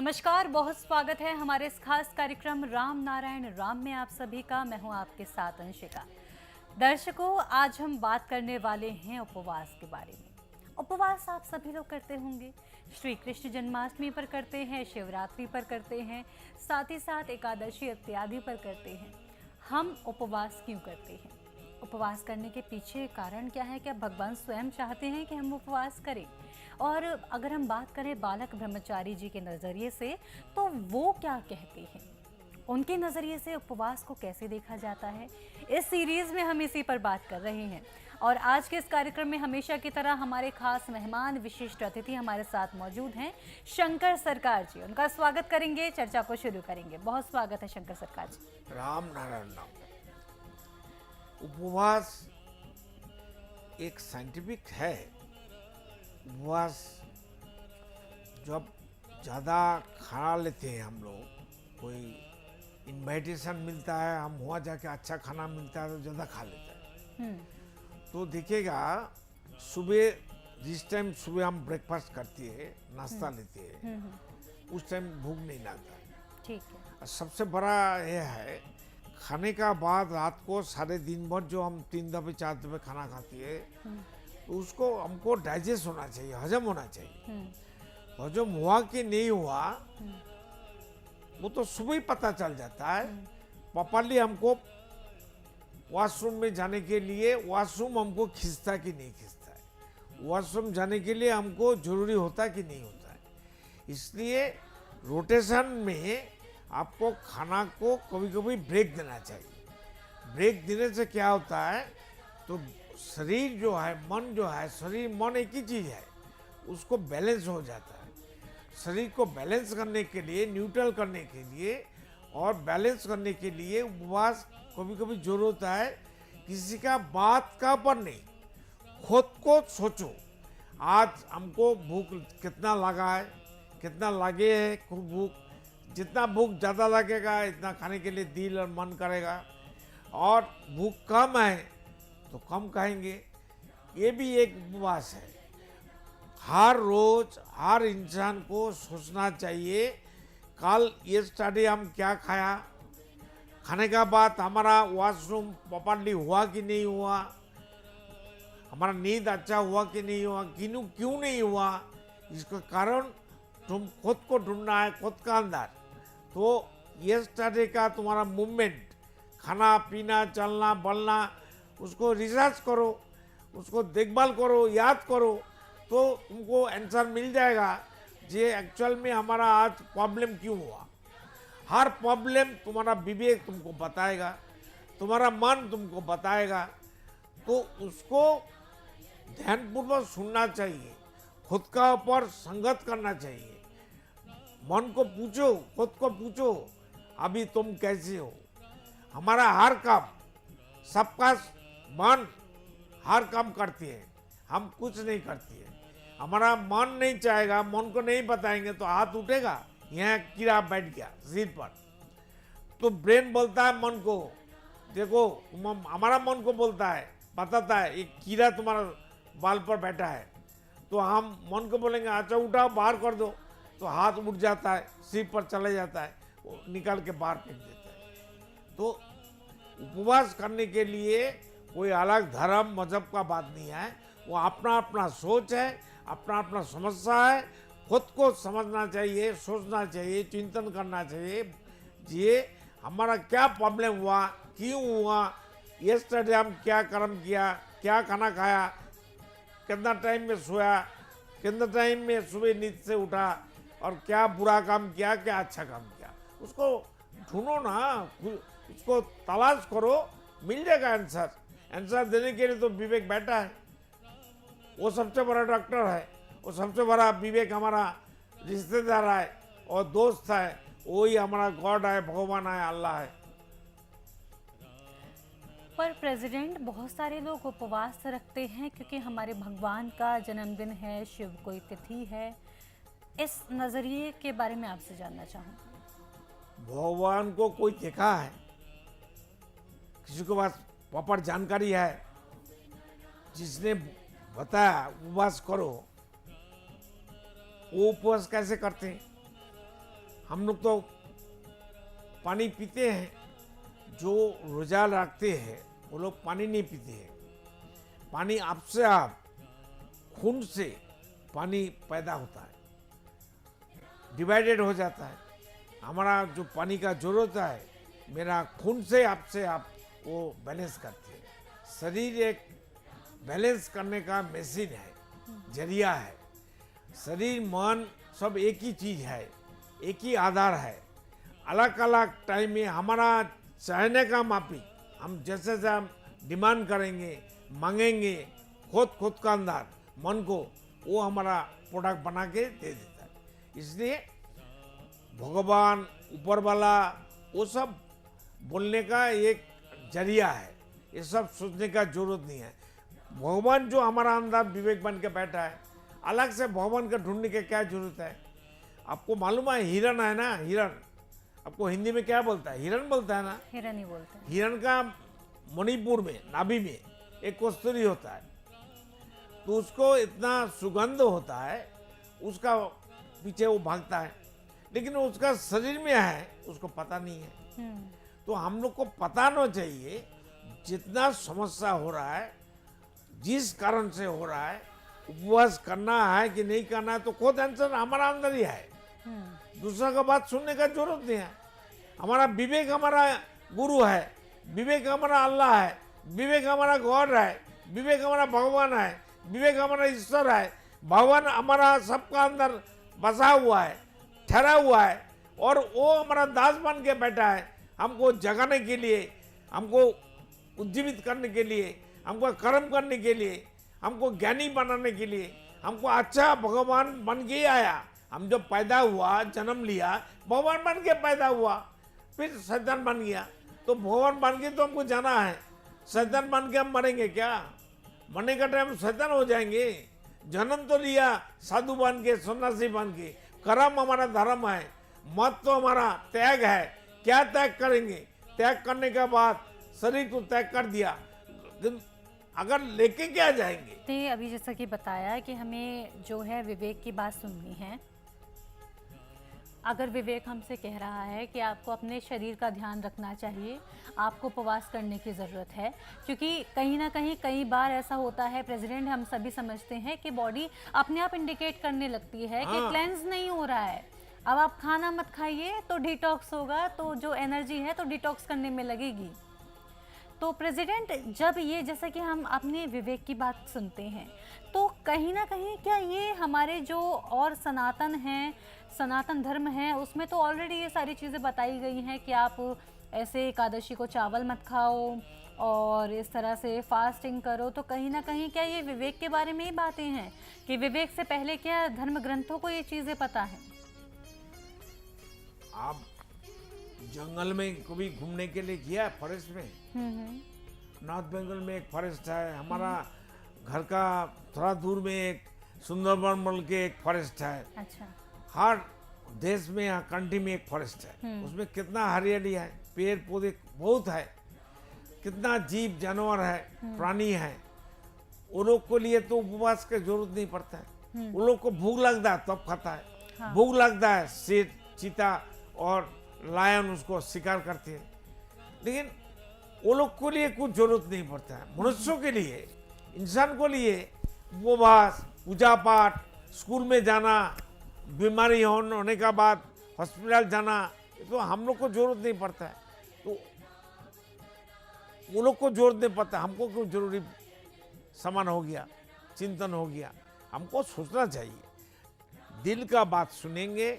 नमस्कार, बहुत स्वागत है हमारे इस खास कार्यक्रम राम नारायण राम में आप सभी का। मैं हूं आपके साथ अंशिका। दर्शकों, आज हम बात करने वाले हैं उपवास के बारे में। उपवास आप सभी लोग करते होंगे। श्री कृष्ण जन्माष्टमी पर करते हैं, शिवरात्रि पर करते हैं, साथ ही साथ एकादशी इत्यादि पर करते हैं। हम उपवास क्यों करते हैं? उपवास करने के पीछे कारण क्या है? क्या भगवान स्वयं चाहते हैं कि हम उपवास करें? और अगर हम बात करें बालक ब्रह्मचारी जी के नज़रिए से, तो वो क्या कहते हैं? उनके नज़रिए से उपवास को कैसे देखा जाता है? इस सीरीज़ में हम इसी पर बात कर रहे हैं। और आज के इस कार्यक्रम में हमेशा की तरह हमारे खास मेहमान, विशिष्ट अतिथि हमारे साथ मौजूद हैं, शंकर सरकार जी। उनका स्वागत करेंगे, चर्चा को शुरू करेंगे। बहुत स्वागत है शंकर सरकार जी। राम नारायण राम। उपवास एक साइंटिफिक है। उपवास जब ज़्यादा खाना लेते हैं हम लोग, कोई इनविटेशन मिलता है, हम वहाँ जाके अच्छा खाना मिलता है तो ज़्यादा खा लेते हैं। तो देखिएगा, सुबह जिस टाइम सुबह हम ब्रेकफास्ट करते हैं, नाश्ता लेते हैं, उस टाइम भूख नहीं लगता है। ठीक है। और सबसे बड़ा यह है, खाने का बाद रात को सारे दिन भर जो हम 3 दफे 4 दफे खाना खाती है, तो उसको हमको डाइजेस्ट होना चाहिए, हजम होना चाहिए। हजम हुआ कि नहीं हुआ वो तो सुबह ही पता चल जाता है। प्रॉपरली हमको वॉशरूम में जाने के लिए, वॉशरूम हमको खींचता कि नहीं खींचता है, वॉशरूम जाने के लिए हमको जरूरी होता कि नहीं होता है। इसलिए रोटेशन में आपको खाना को कभी कभी ब्रेक देना चाहिए। ब्रेक देने से क्या होता है, तो शरीर जो है, मन जो है, शरीर मन एक ही चीज़ है, उसको बैलेंस हो जाता है। शरीर को बैलेंस करने के लिए, न्यूट्रल करने के लिए और बैलेंस करने के लिए उपवास कभी कभी जरूर होता है। किसी का बात का पर नहीं, खुद को सोचो, आज हमको भूख कितना लगा है, कितना लगे है खूब भूख। जितना भूख ज़्यादा लगेगा इतना खाने के लिए दिल और मन करेगा, और भूख कम है तो कम खाएंगे। ये भी एक उपवास है। हर रोज हर इंसान को सोचना चाहिए, कल ये स्टडी हम क्या खाया, खाने का बाद हमारा वॉशरूम प्रॉपरली हुआ कि नहीं हुआ, हमारा नींद अच्छा हुआ कि नहीं हुआ, क्यों नहीं हुआ, इसका कारण तुम खुद को ढूंढना है, खुद का अंदर। तो ये स्टडी का तुम्हारा मूवमेंट, खाना पीना चलना बढ़ना, उसको रिसर्च करो, उसको देखभाल करो, याद करो, तो तुमको आंसर मिल जाएगा जे एक्चुअल में हमारा आज प्रॉब्लम क्यों हुआ। हर प्रॉब्लम तुम्हारा विवेक तुमको बताएगा, तुम्हारा मन तुमको बताएगा। तो उसको ध्यानपूर्वक सुनना चाहिए, खुद का ऊपर संगत करना चाहिए। मन को पूछो, खुद को पूछो, अभी तुम कैसे हो। हमारा हर काम, सबका मन हर काम करती है, हम कुछ नहीं करती है। हमारा मन नहीं चाहेगा, मन को नहीं बताएंगे तो हाथ उठेगा, यहाँ कीड़ा बैठ गया सिर पर, तो ब्रेन बोलता है मन को, देखो हमारा मन को बोलता है, बताता है एक कीड़ा तुम्हारा बाल पर बैठा है, तो हम मन को बोलेंगे अच्छा उठाओ बाहर कर दो, तो हाथ उठ जाता है, सिर पर चले जाता है, वो निकाल के बाहर फेंक देता है। तो उपवास करने के लिए कोई अलग धर्म मजहब का बात नहीं है, वो अपना अपना सोच है, अपना अपना समस्या है। खुद को समझना चाहिए, सोचना चाहिए, चिंतन करना चाहिए, ये हमारा क्या प्रॉब्लम हुआ, क्यों हुआ, यस्टरडे हम क्या कर्म किया, क्या खाना खाया, कितना टाइम में सोया, कितना टाइम में सुबह नींद से उठा, और क्या बुरा काम किया, क्या अच्छा काम किया, उसको ढूंढो ना, उसको तलाश करो, मिल जाएगा आंसर। आंसर देने के लिए तो विवेक बैठा है, वो सबसे बड़ा डॉक्टर है, वो सबसे बड़ा विवेक हमारा रिश्तेदार है और दोस्त है, वही हमारा गॉड है, भगवान है, अल्लाह है। पर प्रेसिडेंट, बहुत सारे लोग उपवास रखते हैं क्योंकि हमारे भगवान का जन्मदिन है, शिव कोई तिथि है। इस नज़रिए के बारे में आपसे जानना चाहूँगी। भगवान को कोई देखा है? किसी के पास प्रॉपर जानकारी है जिसने बताया उपवास करो? वो उपवास कैसे करते हैं? हम लोग तो पानी पीते हैं, जो रोजा रखते हैं वो लोग पानी नहीं पीते हैं। पानी आपसे आप खून से पानी पैदा होता है, डिवाइडेड हो जाता है। हमारा जो पानी का जरूरत है, मेरा खून से आपसे आप वो बैलेंस करते हैं। शरीर एक बैलेंस करने का मशीन है, जरिया है। शरीर मन सब एक ही चीज है, एक ही आधार है। अलग अलग टाइम में हमारा चाहने का माफी हम जैसे जैसे डिमांड करेंगे, मांगेंगे, खुद का अंदर मन को, वो हमारा प्रोडक्ट बना के दे देता है। इसलिए भगवान, ऊपर वाला, वो सब बोलने का एक जरिया है। ये सब सोचने का जरूरत नहीं है। भगवान जो हमारा अंदर विवेक बन के बैठा है, अलग से भगवान का ढूंढने की क्या जरूरत है। आपको मालूम है हिरण है ना, हिरण आपको हिंदी में क्या बोलता है? हिरण बोलता है ना। हिरन ही बोलते हैं। हिरण का मणिपुर में नाभि में एक कस्तूरी होता है, तो उसको इतना सुगंध होता है, उसका पीछे वो भागता है, लेकिन उसका शरीर में है उसको पता नहीं है। तो हम लोग को पता होना चाहिए जितना समस्या हो रहा है, जिस कारण से हो रहा है, उपवास करना है कि नहीं करना है, तो खुद आंसर हमारा अंदर ही है। दूसरा का बात सुनने का जरूरत नहीं है। हमारा विवेक हमारा गुरु है, विवेक हमारा अल्लाह है, विवेक हमारा गॉड है, विवेक हमारा भगवान है, विवेक हमारा ईश्वर है। भगवान हमारा सबका अंदर बसा हुआ है, ठहरा हुआ है, और वो हमारा दास बन के बैठा है, हमको जगाने के लिए, हमको उज्जीवित करने के लिए, हमको कर्म करने के लिए, हमको ज्ञानी बनाने के लिए, हमको अच्छा भगवान बन के ही आया। हम जब पैदा हुआ, जन्म लिया, भगवान बन के पैदा हुआ, फिर शैतान बन गया। तो भगवान बन के तो हमको जाना है, शैतान बन के हम मरेंगे क्या? मरने का टाइम शैतान हो जाएंगे। जन्म तो लिया साधु बन के, सन्यासी बन के, कर्म हमारा धर्म है, मत तो हमारा त्याग है। क्या त्याग करेंगे? त्याग करने के बाद शरीर को त्याग कर दिया, अगर लेके क्या जाएंगे? तो अभी जैसा कि बताया कि हमें जो है विवेक की बात सुननी है। अगर विवेक हमसे कह रहा है कि आपको अपने शरीर का ध्यान रखना चाहिए, आपको उपवास करने की ज़रूरत है, क्योंकि कहीं ना कहीं कई बार ऐसा होता है प्रेसिडेंट, हम सभी समझते हैं कि बॉडी अपने आप इंडिकेट करने लगती है कि क्लेंस नहीं हो रहा है, अब आप खाना मत खाइए तो डिटॉक्स होगा, तो जो एनर्जी है तो डिटॉक्स करने में लगेगी। तो प्रेसिडेंट, जब ये जैसा कि हम अपने विवेक की बात सुनते हैं, तो कहीं ना कहीं क्या ये हमारे जो और सनातन हैं, सनातन धर्म है, उसमें तो ऑलरेडी ये सारी चीज़ें बताई गई हैं कि आप ऐसे एकादशी को चावल मत खाओ और इस तरह से फास्टिंग करो। तो कहीं ना कहीं क्या ये विवेक के बारे में ही बातें हैं कि विवेक से पहले क्या धर्म ग्रंथों को ये चीज़ें पता है? आप जंगल में कभी घूमने के लिए गया? फॉरेस्ट में, नॉर्थ बंगाल में एक फॉरेस्ट है, हमारा घर का थोड़ा दूर में एक सुंदरबन बोल के एक फॉरेस्ट है। अच्छा। हर देश में, यहाँ कंट्री में एक फॉरेस्ट है, उसमें कितना हरियाली है, पेड़ पौधे बहुत है, कितना जीव जानवर है, प्राणी है। वो लोग को लिए तो उपवास की जरूरत नहीं पड़ता है। वो लोग को भूख लगता है तब खाता है। हाँ। भूख लगता है, शेर, चीता और लायन उसको शिकार करते हैं, लेकिन वो लोग को लिए कुछ जरूरत नहीं पड़ता है। मनुष्यों के लिए, इंसान को लिए उपवास, पूजा पाठ, स्कूल में जाना, बीमारी होने का बाद हॉस्पिटल जाना, तो हम लोग को जरूरत नहीं पड़ता है। तो वो लोग को जरूरत नहीं पड़ता, हमको क्यों जरूरी सामान हो गया, चिंतन हो गया। हमको सोचना चाहिए, दिल का बात सुनेंगे,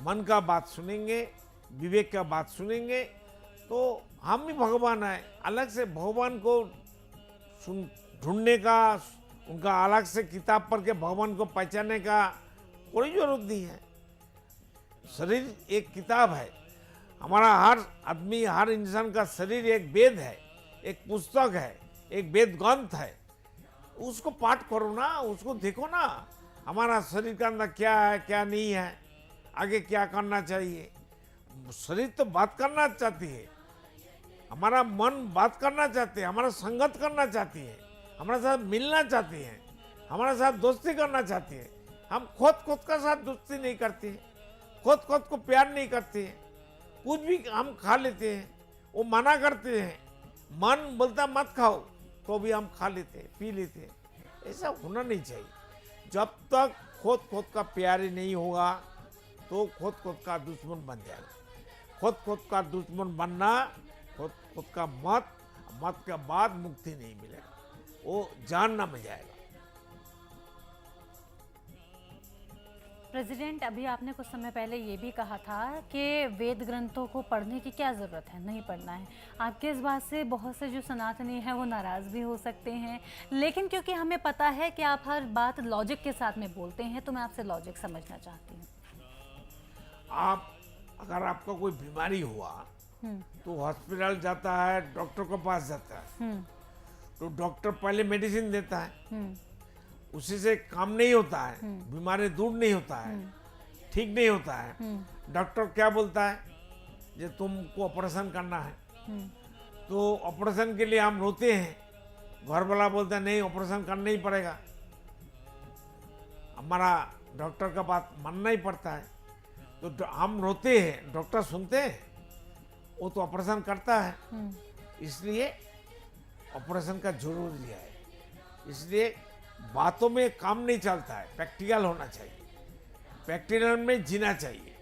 मन का बात सुनेंगे, विवेक का बात सुनेंगे, तो हम भी भगवान हैं। अलग से भगवान को ढूंढने का, उनका अलग से किताब पढ़ के भगवान को पहचानने का कोई जरूरत नहीं है। शरीर एक किताब है, हमारा हर आदमी, हर इंसान का शरीर एक वेद है, एक पुस्तक है, एक वेद ग्रंथ है। उसको पाठ करो ना, उसको देखो ना, हमारा शरीर का अंदर क्या है, क्या नहीं है, आगे क्या करना चाहिए। शरीर तो बात करना चाहती है, हमारा मन बात करना चाहते हैं, हमारा संगत करना चाहती है, हमारे साथ मिलना चाहती है, हमारे साथ दोस्ती करना चाहती है। हम खुद का साथ दोस्ती नहीं करते हैं, खुद खुद को प्यार नहीं करते हैं, कुछ भी हम खा लेते हैं, वो मना करते हैं, मन बोलता मत खाओ तो भी हम खा लेते हैं, पी लेते हैं। ऐसा होना नहीं चाहिए। जब तक खुद खुद का प्यार ही नहीं होगा तो खुद खुद का दुश्मन बन जाएगा। खुद खुद का दुश्मन बनना, खुद खुद का मत के बाद मुक्ति नहीं मिलेगा, वो जानना में जाएगा। प्रेसिडेंट, अभी आपने कुछ समय पहले ये भी कहा था कि वेद ग्रंथों को पढ़ने की क्या ज़रूरत है, नहीं पढ़ना है। आपके इस बात से बहुत से जो सनातनी हैं वो नाराज़ भी हो सकते हैं, लेकिन क्योंकि हमें पता है कि आप हर बात लॉजिक के साथ में बोलते हैं, तो मैं आपसे लॉजिक समझना चाहती हूँ। अगर आपका कोई बीमारी हुआ तो हॉस्पिटल जाता है, डॉक्टर के पास जाता है, तो डॉक्टर पहले मेडिसिन देता है, उसी से काम नहीं होता है, बीमारी दूर नहीं होता है, ठीक नहीं होता है। डॉक्टर क्या बोलता है, जे तुमको ऑपरेशन करना है, तो ऑपरेशन के लिए हम रोते हैं, घर वाला बोलता है नहीं ऑपरेशन करना ही पड़ेगा, हमारा डॉक्टर का बात मानना ही पड़ता है। तो हम रोते हैं, डॉक्टर सुनते हैं, वो तो ऑपरेशन करता है। इसलिए ऑपरेशन का जरूरी है। इसलिए बातों में काम नहीं चलता है, प्रैक्टिकल होना चाहिए, प्रैक्टिकल में जीना चाहिए।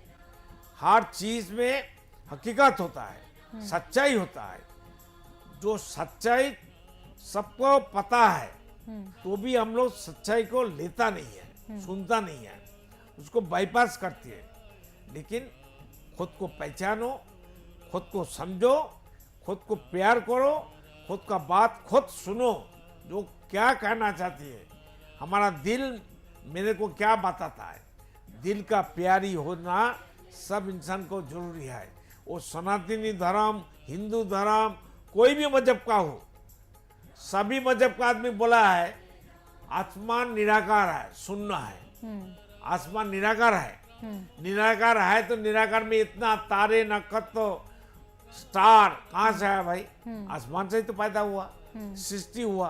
हर चीज में हकीकत होता है, सच्चाई होता है। जो सच्चाई सबको पता है तो भी हम लोग सच्चाई को लेता नहीं है, सुनता नहीं है, उसको बाईपास करती है। लेकिन खुद को पहचानो, खुद को समझो, खुद को प्यार करो, खुद का बात खुद सुनो, जो क्या कहना चाहती है, हमारा दिल मेरे को क्या बताता है। दिल का प्यारी होना सब इंसान को जरूरी है। वो सनातनी धर्म, हिंदू धर्म, कोई भी मजहब का हो, सभी मजहब का आदमी बोला है आसमान निराकार है, सुनना है। आसमान निराकार है, निराकार है तो निराकार में इतना तारे नक्षत्र स्टार कहाँ से आया भाई? आसमान से ही तो पैदा हुआ, सृष्टि हुआ,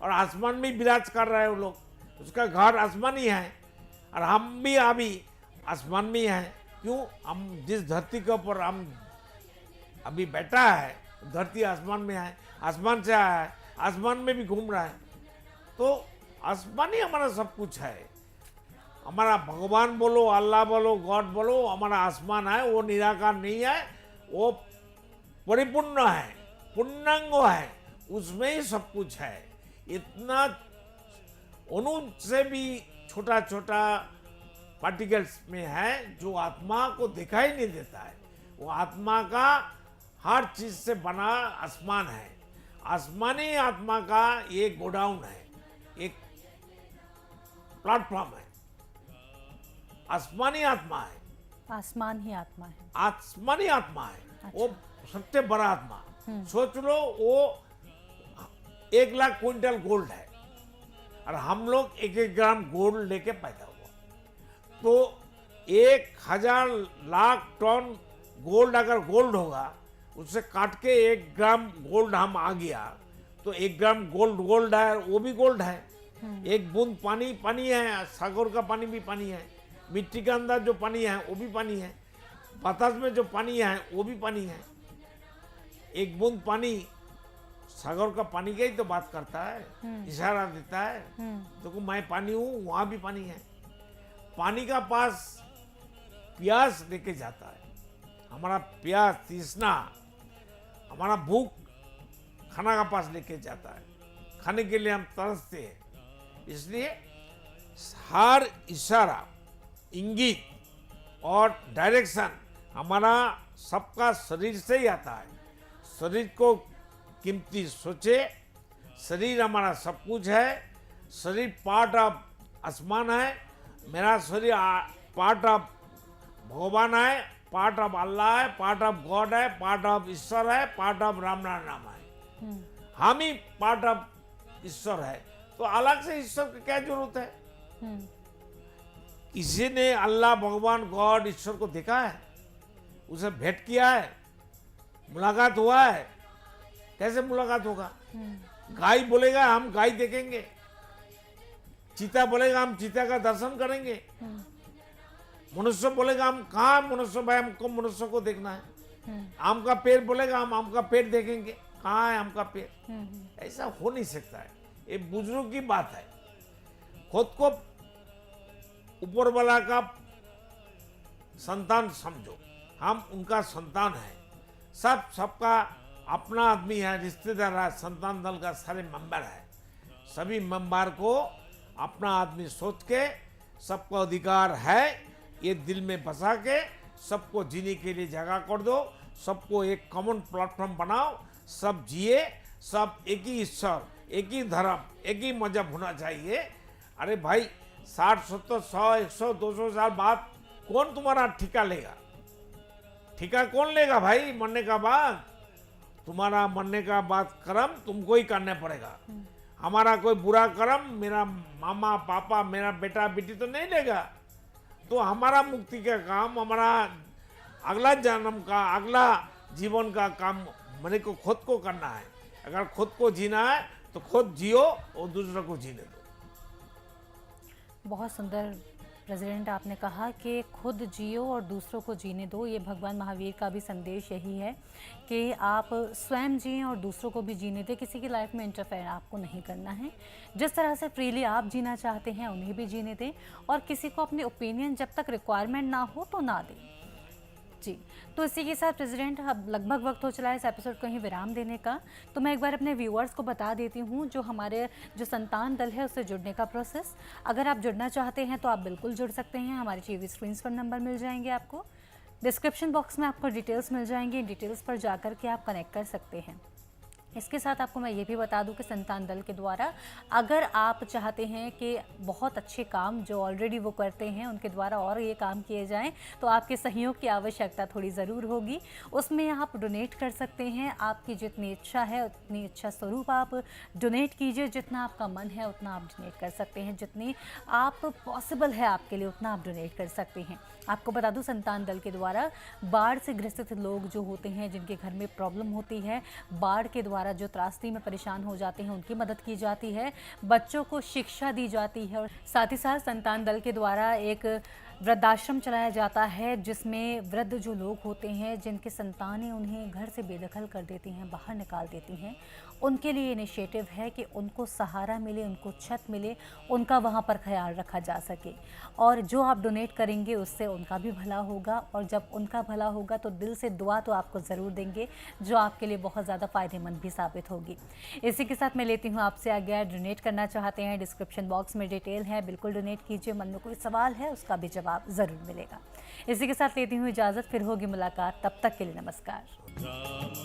और आसमान में विराज कर रहे हैं वो लोग, उसका घर आसमान ही है। और हम भी अभी आसमान में ही हैं। क्यों? हम जिस धरती के ऊपर हम अभी बैठा है, धरती आसमान में है, आसमान से आया है, आसमान में भी घूम रहा है। तो आसमान ही हमारा सब कुछ है। हमारा भगवान बोलो, अल्लाह बोलो, गॉड बोलो, हमारा आसमान है, वो निराकार नहीं है, वो परिपूर्ण है, पूर्णांग है, उसमें ही सब कुछ है। इतना अणु से भी छोटा छोटा पार्टिकल्स में है जो आत्मा को दिखाई नहीं देता है। वो आत्मा का हर चीज से बना आसमान है। आसमानी आत्मा का एक गोडाउन है, एक प्लेटफॉर्म है, आसमानी आत्मा है, आसमान ही आत्मा है, आसमानी आत्मा है। अच्छा। वो सबसे बड़ा आत्मा। सोच लो, वो 1,00,000 क्विंटल गोल्ड है और हम लोग 1-1 ग्राम गोल्ड लेके पैदा हुआ। तो 1,000 लाख टन गोल्ड अगर गोल्ड होगा, उससे काट के 1 ग्राम गोल्ड हम आ गया, तो 1 ग्राम गोल्ड है, वो भी गोल्ड है। एक बूंद पानी है, सागर का पानी भी पानी है, मिट्टी के अंदर जो पानी है वो भी पानी है, बतास में जो पानी है वो भी पानी है। एक बूंद पानी सागर का पानी का ही तो बात करता है, इशारा देता है, देखो मैं पानी हूँ, वहां भी पानी है। पानी का पास प्यास लेके जाता है, हमारा प्यास तृष्णा, हमारा भूख खाना का पास लेके जाता है, खाने के लिए हम तरसते हैं। इसलिए हर इशारा, इंगित और डायरेक्शन हमारा सबका शरीर से ही आता है। शरीर को कीमती सोचे, शरीर हमारा सब कुछ है, शरीर पार्ट ऑफ आसमान है, मेरा शरीर पार्ट ऑफ भगवान है, पार्ट ऑफ अल्लाह है, पार्ट ऑफ गॉड है, पार्ट ऑफ ईश्वर है, पार्ट ऑफ राम नाम है। हम ही पार्ट ऑफ ईश्वर है, तो अलग से ईश्वर की क्या जरूरत है? किसी ने अल्लाह, भगवान, गॉड, ईश्वर को देखा है? उसे भेंट किया है? मुलाकात हुआ है? कैसे मुलाकात होगा? गाय बोलेगा हम गाय देखेंगे, चीता बोलेगा हम चीता का दर्शन करेंगे, मनुष्य बोलेगा हम कहाँ मनुष्य भाई, हमको मनुष्य को देखना है। आम का पेड़ बोलेगा हम आम का पेड़ देखेंगे, कहाँ है आम का पेड़। ऐसा हो नहीं सकता है, ये बुजुर्ग की बात है। खुद को ऊपर वाला का संतान समझो, हम उनका संतान है। सबका अपना आदमी है, रिश्तेदार है, संतान दल का सारे मेंबर है। सभी मेंबर को अपना आदमी सोच के सबको अधिकार है, ये दिल में बसा के सबको जीने के लिए जगह कर दो। सबको एक कॉमन प्लेटफॉर्म बनाओ, सब जिए, सब एक ही ईश्वर, एक ही धर्म, एक ही मजहब होना चाहिए। अरे भाई 60, 70, 100, 100, 200 साल बाद कौन तुम्हारा ठिका लेगा? ठिका कौन लेगा भाई मरने का बाद? तुम्हारा मरने का बाद कर्म तुमको ही करना पड़ेगा। हमारा कोई बुरा कर्म मेरा मामा पापा मेरा बेटा बेटी तो नहीं लेगा। तो हमारा मुक्ति का काम, हमारा अगला जन्म का, अगला जीवन का काम मेरे को खुद को करना है। अगर खुद को जीना है तो खुद जियो और दूसरों को जीने दो। बहुत सुंदर प्रेसिडेंट, आपने कहा कि खुद जियो और दूसरों को जीने दो। ये भगवान महावीर का भी संदेश यही है कि आप स्वयं जिएं और दूसरों को भी जीने दें। किसी की लाइफ में इंटरफेयर आपको नहीं करना है। जिस तरह से फ्रीली आप जीना चाहते हैं उन्हें भी जीने दें, और किसी को अपने ओपिनियन जब तक रिक्वायरमेंट ना हो तो ना दें। जी, तो इसी के साथ प्रेसिडेंट अब लगभग वक्त हो चला है इस एपिसोड को ही विराम देने का। तो मैं एक बार अपने व्यूअर्स को बता देती हूँ जो हमारे जो संतान दल है उससे जुड़ने का प्रोसेस। अगर आप जुड़ना चाहते हैं तो आप बिल्कुल जुड़ सकते हैं। हमारे टीवी स्क्रीन पर नंबर मिल जाएंगे, आपको डिस्क्रिप्शन बॉक्स में आपको डिटेल्स मिल जाएंगी। डिटेल्स पर जाकर के आप कनेक्ट कर सकते हैं। इसके साथ आपको मैं ये भी बता दूं कि संतान दल के द्वारा अगर आप चाहते हैं कि बहुत अच्छे काम जो ऑलरेडी वो करते हैं उनके द्वारा और ये काम किए जाएं, तो आपके सहयोग की आवश्यकता थोड़ी ज़रूर होगी। उसमें आप डोनेट कर सकते हैं। आपकी जितनी इच्छा है उतनी इच्छा स्वरूप आप डोनेट कीजिए। जितना आपका मन है उतना आप डोनेट कर सकते हैं। जितनी आप पॉसिबल है आपके लिए उतना आप डोनेट कर सकते हैं। आपको बता दूं संतान दल के द्वारा बाढ़ से ग्रसित लोग जो होते हैं, जिनके घर में प्रॉब्लम होती है, बाढ़ के द्वारा जो त्रासदी में परेशान हो जाते हैं, उनकी मदद की जाती है। बच्चों को शिक्षा दी जाती है। और साथ ही साथ संतान दल के द्वारा एक वृद्धाश्रम चलाया जाता है, जिसमें वृद्ध जो लोग होते हैं, जिनके संतानें उन्हें घर से बेदखल कर देती हैं, बाहर निकाल देती हैं, उनके लिए इनिशिएटिव है कि उनको सहारा मिले, उनको छत मिले, उनका वहाँ पर ख्याल रखा जा सके। और जो आप डोनेट करेंगे उससे उनका भी भला होगा, और जब उनका भला होगा तो दिल से दुआ तो आपको ज़रूर देंगे, जो आपके लिए बहुत ज़्यादा फ़ायदेमंद भी साबित होगी। इसी के साथ मैं लेती हूँ आपसे आज्ञा। डोनेट करना चाहते हैं, डिस्क्रिप्शन बॉक्स में डिटेल है, बिल्कुल डोनेट कीजिए। मन में कोई सवाल है उसका भी जवाब ज़रूर मिलेगा। इसी के साथ लेती हूँ इजाज़त, फिर होगी मुलाकात। तब तक के लिए नमस्कार।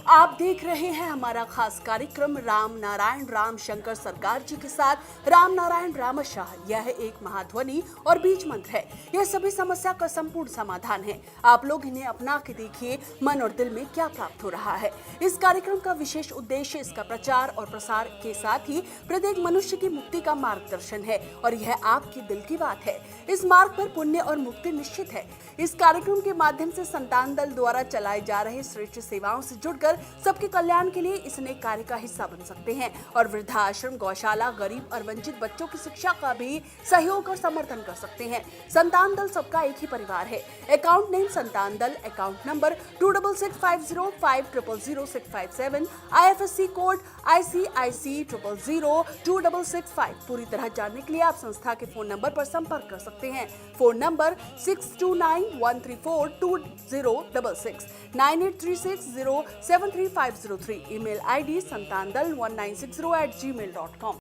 आप देख रहे हैं हमारा खास कार्यक्रम राम नारायण राम शंकर सरकार जी के साथ राम नारायण रामशाह। यह एक महाध्वनि और बीज मंत्र है। यह सभी समस्या का संपूर्ण समाधान है। आप लोग इन्हें अपना के देखिए, मन और दिल में क्या प्राप्त हो रहा है। इस कार्यक्रम का विशेष उद्देश्य इसका प्रचार और प्रसार के साथ ही प्रत्येक मनुष्य की मुक्ति का मार्गदर्शन है, और यह आपकी दिल की बात है। इस मार्ग पर पुण्य और मुक्ति निश्चित है। इस कार्यक्रम के माध्यम से संतान दल द्वारा चलाए जा रहे श्रेष्ठ सेवाओं से जुड़कर सबके कल्याण के लिए इस नेक कार्य का हिस्सा बन सकते हैं, और वृद्धाश्रम, गौशाला, गरीब और वंचित बच्चों की शिक्षा का भी सहयोग और समर्थन कर सकते हैं। संतान दल सबका एक ही परिवार है। अकाउंट नेम संतान दल, account number 266505000657, IFSC code ICIC 00026665। पूरी तरह जानने के लिए आप संस्था के फोन नंबर पर संपर्क कर सकते हैं। Phone number 6291342066, 9836073503। Email ID santandal1960@gmail.com।